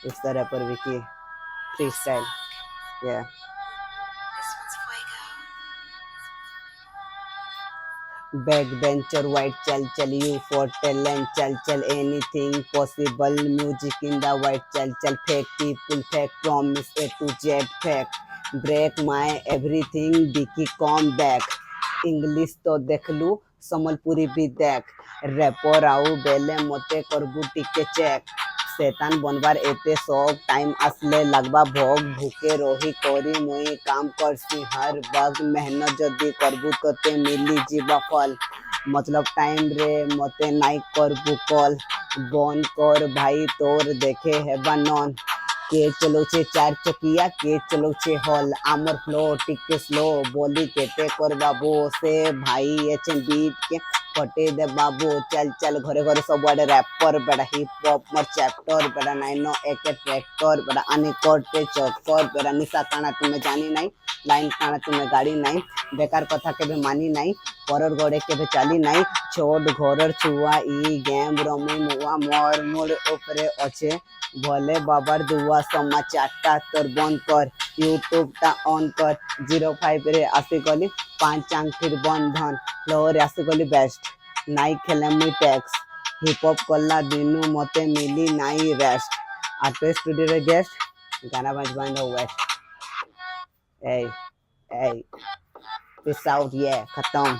It's the rapper Vicky freestyle. Yeah. Backbencher, white chal chal, you for talent, chal chal, anything possible. Music in the white chal chal, fake people, fake promise, A to Z, fake. Break my everything, Vicky come back. English तो देख लू समलपुरी भी देख wrapper आउ बेले मते करबू टिके चेक शैतान बनबार एते सब टाइम आसले लगबा भोग भूखे रही करी मुई काम करसी हर वक्त मेहनत जदी करबू तोते मिली जीवा फल मतलब टाइम रे मते नाई करबू कल बन कर भाई तोर देखे हेबा नन के चलोचे चार चकिया के चलोचे हल आमर फ्लो टिके स्लो बोली केते करबा बो से भाई एचएम बीट के फटे दे बाबू चल चल घरे घरे सब आड़े रैपर बेड़ा हिप हॉप मर चैप्टर बेड़ा नाइनो एक ट्रैक्टर बेड़ा आने कोटे चक्कर बेड़ा निशा काना तुम्हें जानी नहीं लाइन काना तुम्हें गाड़ी नहीं बेकार कथा केबे मानी नहीं परर गड़े केबे चाली नहीं छोड़ घरर छुआ ई गेम रमी मुआ मोर मोर ऊपरे अच्छे भले बाबार दुआ समाचारटा तोर बंद कर यूट्यूब टा ऑन कर 05 रे आसी गली 5 आंखिर बंधन फ्लोर आसी गली बेस्ट नाई खेले मुई टैक्स हिप हॉप कला दिनु मते मिली नाई रेस्ट आर्टिस्ट स्टूडियो रे गेस्ट गाना बजबान द वेस्ट ए ए पीस आउट ये खत्म।